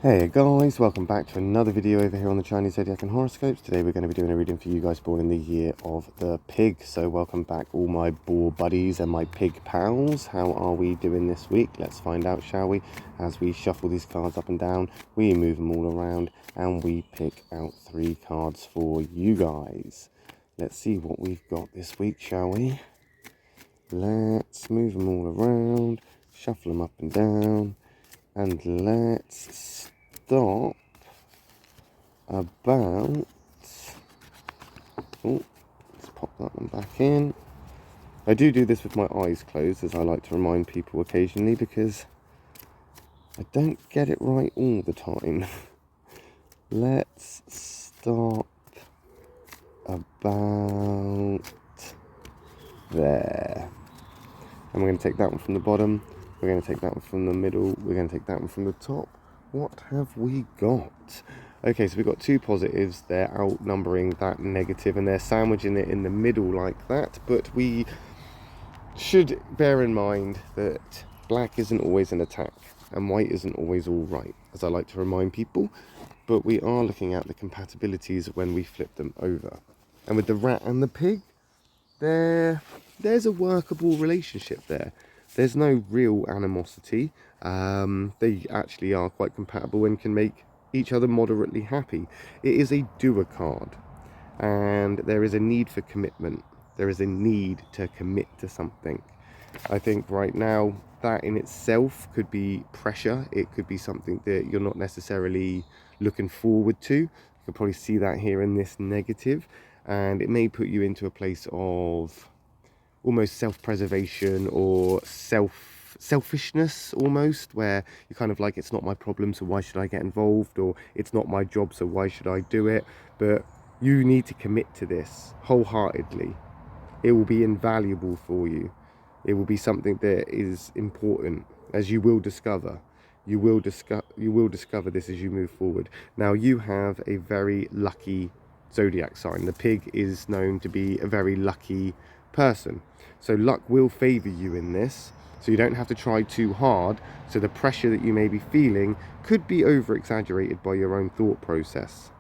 Hey guys, welcome back to another video over here on the Chinese Zodiac and Horoscopes. Today we're going to be doing a reading for you guys born in the year of the pig. So welcome back all my boar buddies and my pig pals. How are we doing this week? Let's find out, shall we? As we shuffle these cards up and down, we move them all around and we pick out 3 cards for you guys. Let's see what we've got this week, shall we? Let's move them all around, shuffle them up and down, and let's stop about, let's pop that one back in. I do this with my eyes closed, as I like to remind people occasionally, because I don't get it right all the time. Let's stop about there. And we're going to take that one from the bottom, we're going to take that one from the middle, we're going to take that one from the top. What have we got? Okay, so we've got 2 positives. They're outnumbering that negative and they're sandwiching it in the middle like that. But we should bear in mind that black isn't always an attack and white isn't always all right, as I like to remind people. But we are looking at the compatibilities when we flip them over. And with the rat and the pig, there's a workable relationship there. There's no real animosity. They actually are quite compatible and can make each other moderately happy. It is a doer card, and there is a need for commitment. There is a need to commit to something. I think right now that in itself could be pressure. It could be something that you're not necessarily looking forward to. You can probably see that here in this negative, and it may put you into a place of almost self-preservation or selfishness almost, where you're kind of like, it's not my problem, so why should I get involved, or it's not my job, so why should I do it? But you need to commit to this wholeheartedly. It will be invaluable for you. It will be something that is important, as you will discover. You will discover this as you move forward. Now, you have a very lucky zodiac sign. The pig is known to be a very lucky person, so luck will favor you in this, so you don't have to try too hard. So the pressure that you may be feeling could be over exaggerated by your own thought process.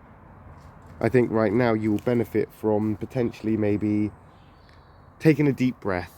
I think right now you will benefit from potentially maybe taking a deep breath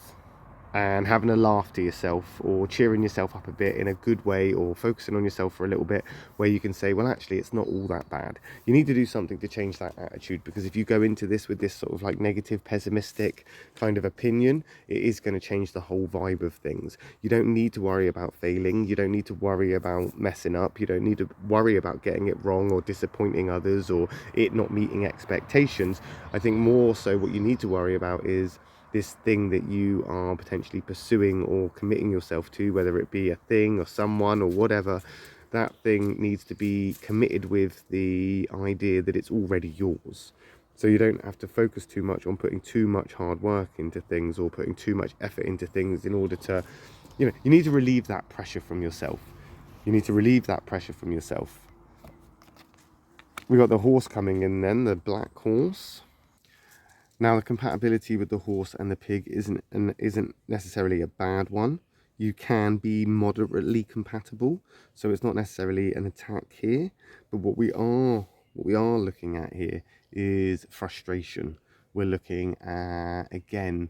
and having a laugh to yourself, or cheering yourself up a bit in a good way, or focusing on yourself for a little bit, where you can say, well, actually, it's not all that bad. You need to do something to change that attitude, because if you go into this with this sort of like negative, pessimistic kind of opinion, it is going to change the whole vibe of things. You don't need to worry about failing. You don't need to worry about messing up. You don't need to worry about getting it wrong or disappointing others or it not meeting expectations. I think more so what you need to worry about is this thing that you are potentially pursuing or committing yourself to, whether it be a thing or someone or whatever. That thing needs to be committed with the idea that it's already yours. So you don't have to focus too much on putting too much hard work into things or putting too much effort into things in order to, you need to relieve that pressure from yourself. You need to relieve that pressure from yourself. We got the horse coming in then, the black horse. Now, the compatibility with the horse and the pig isn't necessarily a bad one. You can be moderately compatible, so it's not necessarily an attack here. But what we are looking at here is frustration. We're looking at, again,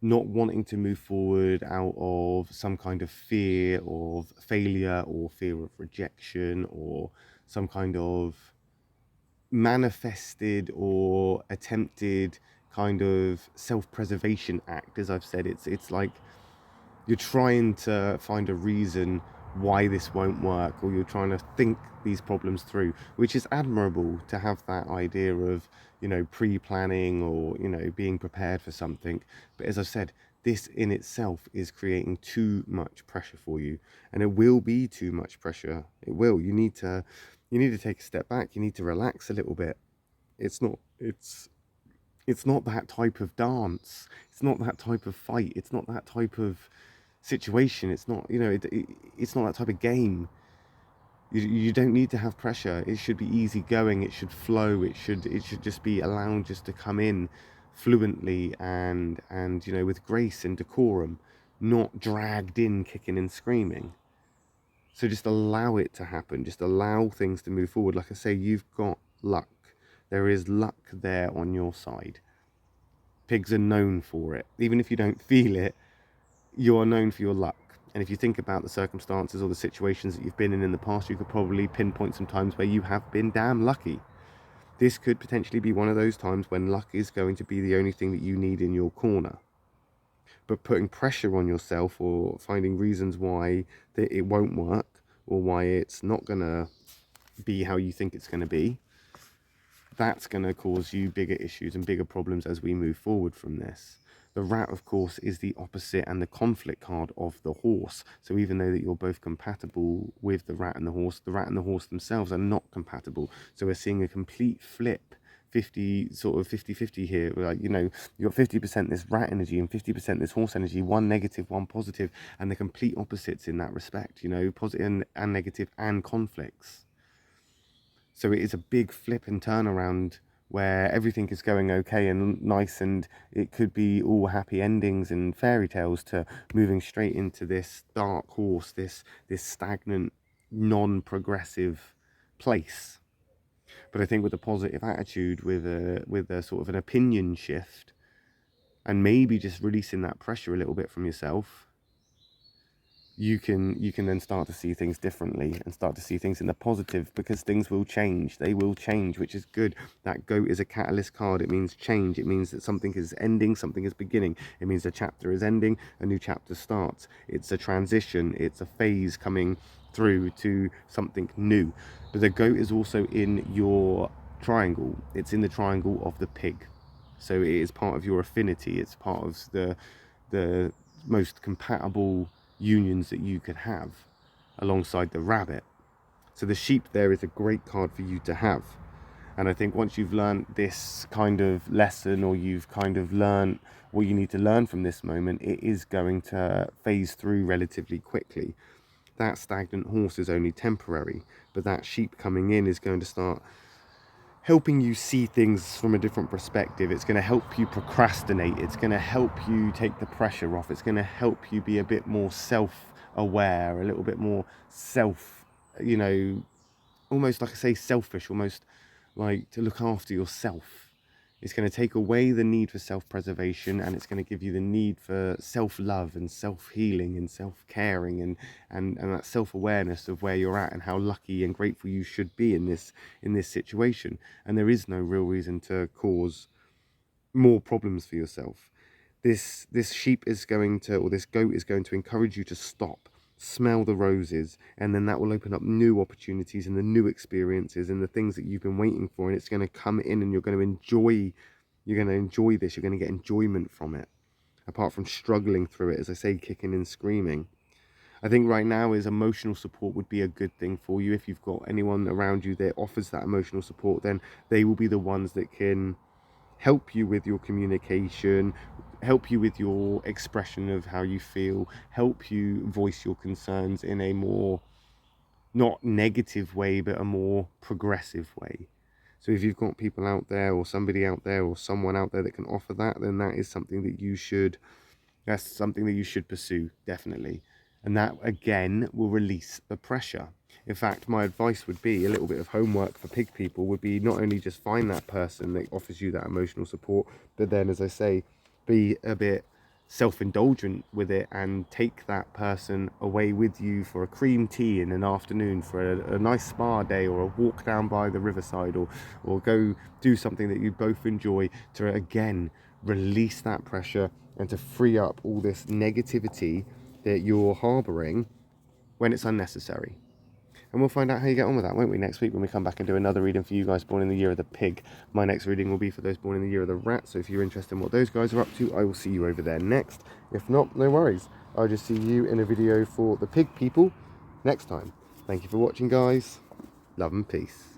not wanting to move forward out of some kind of fear of failure or fear of rejection or some kind of manifested or attempted kind of self-preservation act. As I've said, it's like you're trying to find a reason why this won't work, or you're trying to think these problems through, which is admirable, to have that idea of, pre-planning or, being prepared for something. But as I've said, this in itself is creating too much pressure for you, and it will be too much pressure. It will. You need to take a step back. You need to relax a little bit. It's not that type of dance. It's not that type of fight. It's not that type of situation. It's not, it's not that type of game. You don't need to have pressure. It should be easy going. It should flow. It should just be allowed just to come in fluently and with grace and decorum, not dragged in kicking and screaming. So just allow it to happen. Just allow things to move forward. Like I say, you've got luck. There is luck there on your side. Pigs are known for it. Even if you don't feel it, you are known for your luck. And if you think about the circumstances or the situations that you've been in the past, you could probably pinpoint some times where you have been damn lucky. This could potentially be one of those times when luck is going to be the only thing that you need in your corner. But putting pressure on yourself or finding reasons why that it won't work or why it's not going to be how you think it's going to be, that's going to cause you bigger issues and bigger problems as we move forward from this. The rat, of course, is the opposite and the conflict card of the horse. So even though that you're both compatible with the rat and the horse themselves are not compatible. So we're seeing a complete flip, 50-50 here. Like, you know, you've got 50% this rat energy and 50% this horse energy, one negative, one positive, and the complete opposites in that respect, you know, positive and negative and conflicts. So it is a big flip and turnaround where everything is going okay and nice, and it could be all happy endings and fairy tales, to moving straight into this dark horse, this stagnant, non-progressive place. But I think with a positive attitude, with a sort of an opinion shift, and maybe just releasing that pressure a little bit from yourself, you can then start to see things differently and start to see things in the positive, because things will change. They will change, which is good. That goat is a catalyst card. It means change. It means that something is ending, something is beginning. It means a chapter is ending, a new chapter starts. It's a transition. It's a phase coming through to something new. But the goat is also in your triangle. It's in the triangle of the pig. So it is part of your affinity. It's part of the most compatible unions that you could have alongside the rabbit. So the sheep there is a great card for you to have. And I think once you've learned this kind of lesson, or you've kind of learned what you need to learn from this moment, it is going to phase through relatively quickly. That stagnant horse is only temporary, but that sheep coming in is going to start helping you see things from a different perspective. It's going to help you procrastinate. It's going to help you take the pressure off. It's going to help you be a bit more self-aware, a little bit more you know, almost like I say, selfish, almost like to look after yourself. It's going to take away the need for self-preservation, and it's going to give you the need for self-love and self-healing and self-caring and that self-awareness of where you're at and how lucky and grateful you should be in this situation. And there is no real reason to cause more problems for yourself. This sheep is going to, or this goat is going to encourage you to stop, smell the roses, and then that will open up new opportunities and the new experiences and the things that you've been waiting for, and it's going to come in and you're going to enjoy this. You're going to get enjoyment from it, apart from struggling through it, as I say, kicking and screaming. I think right now is emotional support would be a good thing for you. If you've got anyone around you that offers that emotional support, then they will be the ones that can help you with your communication, help you with your expression of how you feel, help you voice your concerns in a more, not negative way, but a more progressive way. So if you've got people out there, or somebody out there, or someone out there that can offer that, then that is something that you should pursue, definitely. And that, again, will release the pressure. In fact, my advice would be, a little bit of homework for pig people would be, not only just find that person that offers you that emotional support, but then, as I say, be a bit self-indulgent with it and take that person away with you for a cream tea in an afternoon, for a nice spa day, or a walk down by the riverside, or go do something that you both enjoy, to again release that pressure and to free up all this negativity that you're harboring when it's unnecessary. And we'll find out how you get on with that, won't we, next week when we come back and do another reading for you guys born in the year of the pig. My next reading will be for those born in the year of the rat, so if you're interested in what those guys are up to, I will see you over there next. If not, no worries. I'll just see you in a video for the pig people next time. Thank you for watching, guys. Love and peace.